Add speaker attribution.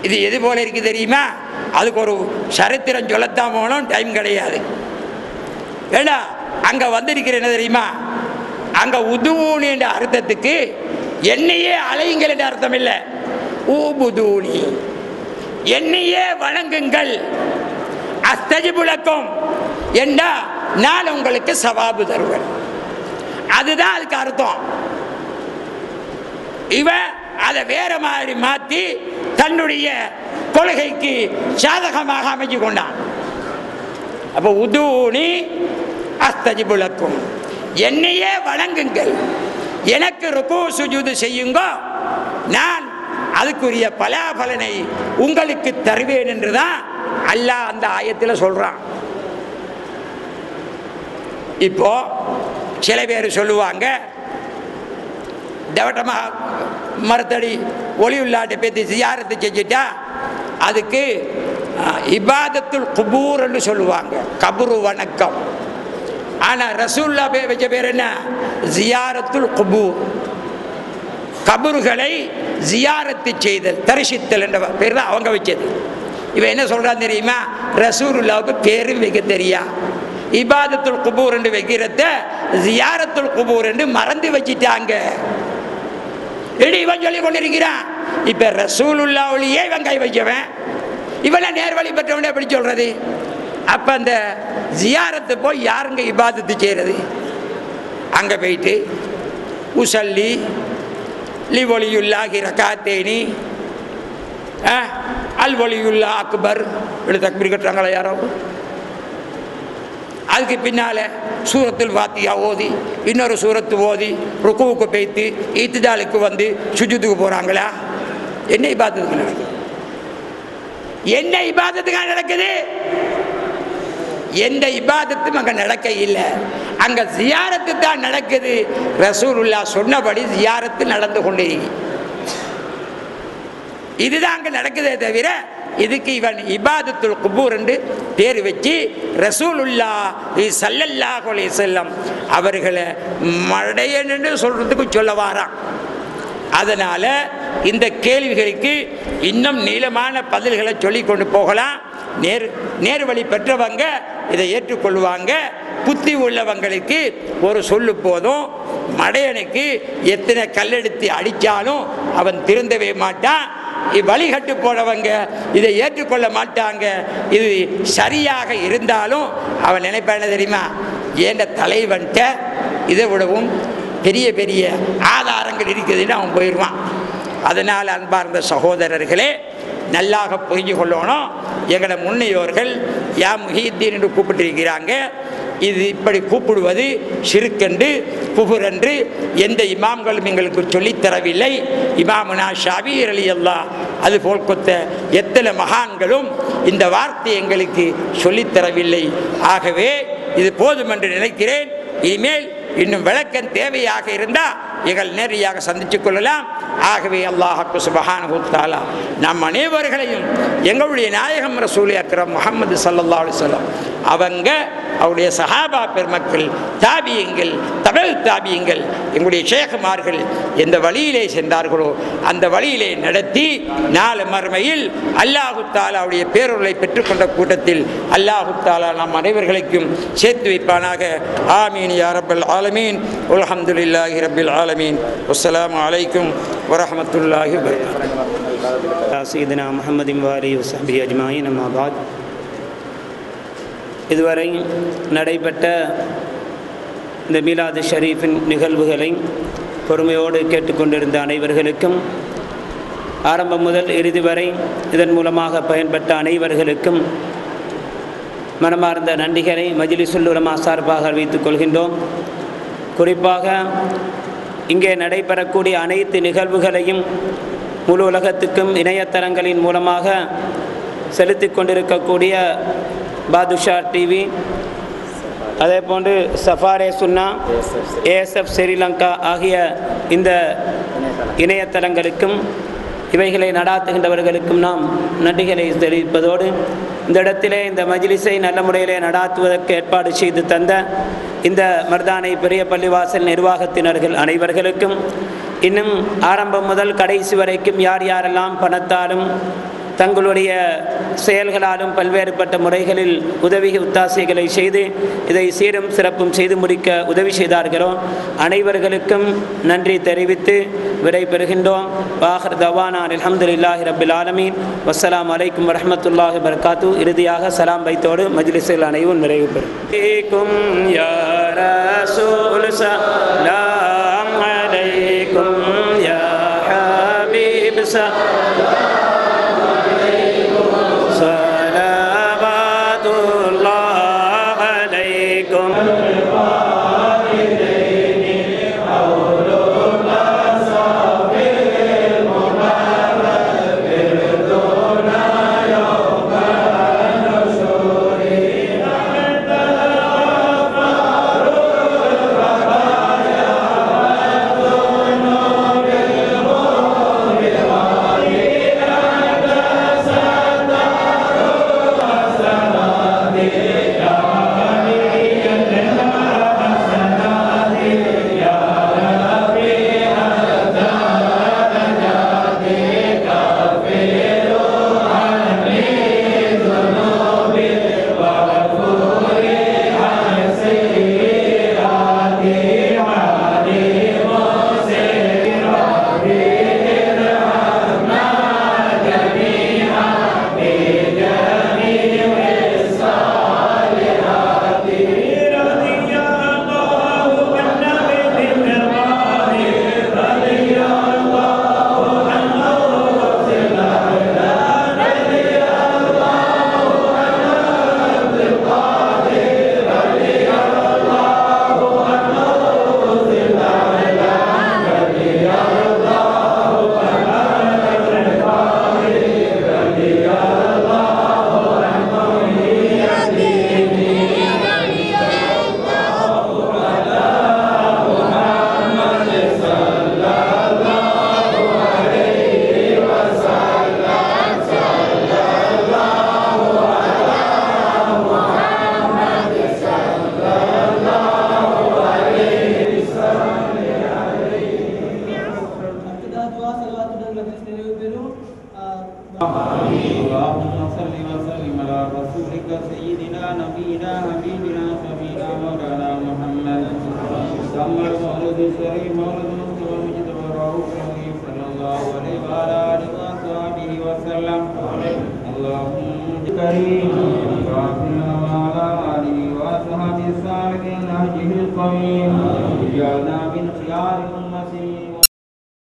Speaker 1: இது எது போல இருக்குது தெரியுமா? அதுக்கு ஒரு சரித்திரம் சொல்லத்தான் போனோம், டைம் கிடையாது. ஏன்னா அங்கே வந்திருக்கிற என்ன தெரியுமா? அங்கே உதுவூனி என்ற அர்த்தத்துக்கு என்னையே அலையுங்கள் என்ற அர்த்தம் இல்லை. ஊபுதூனி, என்னையே வணங்குங்கள். அஸ்தஜிபுலக்கும் என்றா நான் உங்களுக்கு சவாபு தருவேன். அதுதான் அதுக்கு அர்த்தம். இவன் அதை வேற மாதிரி மாற்றி தன்னுடைய கொள்கைக்கு சாதகமாக அமைச்சு கொண்டான். அப்போ உதூனி அஸ்தஜிபுலக்கும், என்னையே வணங்குங்கள், எனக்கு ருக்கு சுஜூது செய்யுங்கோ, நான் அதுக்குரிய பலாபலனை உங்களுக்கு தருவேன் என்றுதான் அல்லாஹ் அந்த ஆயத்தில் சொல்றான். இப்போ சில பேர் சொல்லுவாங்க, டவட்டமாக மரத்தடி ஒளி உள்ளாட்டை பேத்தி ஜியாரத்தை செஞ்சுட்டா அதுக்கு இபாதத்துல் குபூர் என்று சொல்லுவாங்க, கபுரு வணக்கம். ஆனால் ரசூல்லா வச்ச பேர் என்ன? ஜியாரத்துல் குபூர், கபூர்களை ஜியாரத்து செய்தல், தரிசித்தல் என்ற பேர் தான் அவங்க வச்சது. இவன் என்ன சொல்றான் தெரியுமா? ரசூலுல்லாவுக்கு பேரும் வைக்க தெரியா, இபாதத்துல் குபூர் என்று வைக்கிறத ஜியாரத்துல் குபூர் என்று மறந்து வச்சிட்டாங்க. இவன் சொல்லி கொண்டிருக்கிறான். இப்ப ரசூலுல்லாவுலயே இவன் கை வைக்கவன், இவனை நேர்வழி பெற்றவனே எப்படி சொல்றது? அப்ப அந்த ஜியாரத்து போய் யாருங்க இபாதத்து செய்யறது? அங்க போயிட்டு உசல்லி லி ஒலியுல்லாஹி ரகாத்தேனி அல் ஒலியுல்லா அக்பர் இப்படி தக்பீர் கட்டுறாங்களா யாரோ? அதுக்கு பின்னால சூரத்துல் ஃபாத்திஹா ஓதி இன்னொரு சூரத்து ஓதி ருக்குவுக்கு போய்த்து இத்திதாலுக்கு வந்து சுஜூதுக்கு போறாங்களா? என்ன இபாதத்துக்கு நடக்குது? என்ன இபாதத்துக்காக நடக்குது? எந்த இபாதத்தும் அங்க நடக்க இல்லை. அங்க ஜியாரத்து தான் நடக்குது. ரசூலுல்லாஹ் சொன்னபடி ஜியாரத்து நடந்து கொண்டிருக்கு. இதுதான் அங்க நடக்குதே தவிர இதுக்கு இவன் இபாதத்துல் குபூர் என்று பேர் வச்சு ரசூலுல்லாஹி ஸல்லல்லாஹு அலைஹி வஸல்லம் அவர்களை மடையன் என்று சொல்றதுக்கு சொல்ல வாரான். அதனால இந்த கேள்விகளுக்கு இன்னும் நீளமான பதில்களை சொல்லி கொண்டு போகலாம். நேர்வழி பெற்றவங்க இதை ஏற்றுக்கொள்வாங்க. புத்தி உள்ளவங்களுக்கு ஒரு சொல்லு போதும். மடையனுக்கு எத்தனை கல்லெடுத்து அடித்தாலும் அவன் திருந்தவே மாட்டான். வழிகட்டு போனவங்க இதை ஏற்றுக்கொள்ள மாட்டாங்க. இது சரியாக இருந்தாலும் அவன் நினைப்பான தெரியுமா? ஏண்ட தலைவன்ட்ட இதை விடவும் பெரிய பெரிய ஆதாரங்கள் இருக்குதுன்னு அவன் போயிடுவான். அதனால் அன்பார்ந்த சகோதரர்களே, நல்லாக புரிஞ்சு கொள்ளணும். எங்களை முன்னையோர்கள் யா முஹீத்தீன் என்று கூப்பிட்டிருக்கிறாங்க. இது இப்படி கூப்பிடுவது ஷிர்க் குஃபர் என்று எந்த இமாம்களும் எங்களுக்கு சொல்லித்தரவில்லை. இமாமுனா ஷாஃபி ரலியல்லாஹு அது போல் கொத்த எத்தனை மகான்களும் இந்த வார்த்தை எங்களுக்கு சொல்லித்தரவில்லை. ஆகவே இது போதும் என்று நினைக்கிறேன். இனிமேல் இன்னும் விளக்கம் தேவையாக இருந்தால் எங்கள் நேரடியாக சந்தித்துக் கொள்ளலாம். ஆகவே அல்லாஹ் சுப்ஹானஹு வ தஆலா நம் அனைவர்களையும் எங்களுடைய நாயகம் ரசூல் அக்ரம் முஹம்மது ஸல்லல்லாஹு அலைஹி வஸல்லம் அவங்க அவருடைய சஹாபா பெருமக்கள் தாபியங்கள் தபல் தாபியங்கள் எங்களுடைய ஷேகுமார்கள் எந்த வழியிலே சென்றார்களோ அந்த வழியிலே நடத்தி நாளை மறுமையில் அல்லாஹு தஆலாவுடைய பேரொருளை பெற்றுக்கொண்ட கூட்டத்தில் அல்லாஹு தஆலா நம் அனைவர்களுக்கும் சேர்த்து வைப்பானாக. ஆமீன் யா ரப்பல் ஆலமீன். அல்ஹம்துலில்லாஹி ரப்பில் ஆலமீன். வஸ்ஸலாமு அலைக்கும் வரஹ்மத்துல்லாஹி வபரகாத்துஹு.
Speaker 2: சையதுனா முஹம்மதின் வ ஆலிஹி வ ஸஹ்பிஹி அஜ்மாயின். அம்மா பாத். இதுவரை நடைபெற்ற இந்த மீலாது ஷரீஃபின் நிகழ்வுகளை பொறுமையோடு கேட்டுக்கொண்டிருந்த அனைவர்களுக்கும், ஆரம்பம் முதல் இறுதி வரை இதன் மூலமாக பயன்பெற்ற அனைவர்களுக்கும் மனமார்ந்த நன்றிகளை மஜ்லிஸுல் உலமா சார்பாக அறிவித்துக் கொள்கின்றோம். குறிப்பாக இங்கே நடைபெறக்கூடிய அனைத்து நிகழ்வுகளையும் முழு உலகத்துக்கும் இணையதளங்களின் மூலமாக செலுத்தி கொண்டிருக்கக்கூடிய பாதுஷா டிவி, அதே போன்று சஃபாரே சுன்னா, ஏஎஸ்எஃப் ஸ்ரீலங்கா ஆகிய இந்த இணையதளங்களுக்கும் இவைகளை நடாத்துகின்றவர்களுக்கும் நாம் நன்றிகளை தெரிவிப்பதோடு, இந்த இடத்திலே இந்த மஜ்லிஸை நல்ல முறையிலே நடாத்துவதற்கு ஏற்பாடு செய்து தந்த இந்த மர்தானை பெரிய பள்ளிவாசல் நிர்வாகத்தினர்கள் அனைவர்களுக்கும், இன்னும் ஆரம்பம் முதல் கடைசி வரைக்கும் யார் யாரெல்லாம் பணத்தாலும் தங்களுடைய செயல்களாலும் பல்வேறுபட்ட முறைகளில் உதவி ஒத்தாசைகளை செய்து இதை சீரும் சிறப்பும் செய்து முடிக்க உதவி செய்தார்களோ அனைவர்களுக்கும் நன்றி தெரிவித்து விடை பெறுகின்றோம். வாஹர் தவானா அல்ஹம்துலில்லாஹி ரப்பில் ஆலமீன். வஸ்ஸலாமு அலைக்கும் வரஹ்மத்துல்லாஹி வபரகாத்து. இறுதியாக சலாம் வைத்தோடு மஜ்லிஸில் அனைவரும் நிறைவு பெறும். யா ரசூல் ஸலாம் அலைக்கும் யா ஹபீப் ஸலவாத்துல்லாஹி அலைக்கும்.
Speaker 3: محمد محمد مولد الشريف مولد المصطفى المجتبى الرؤوف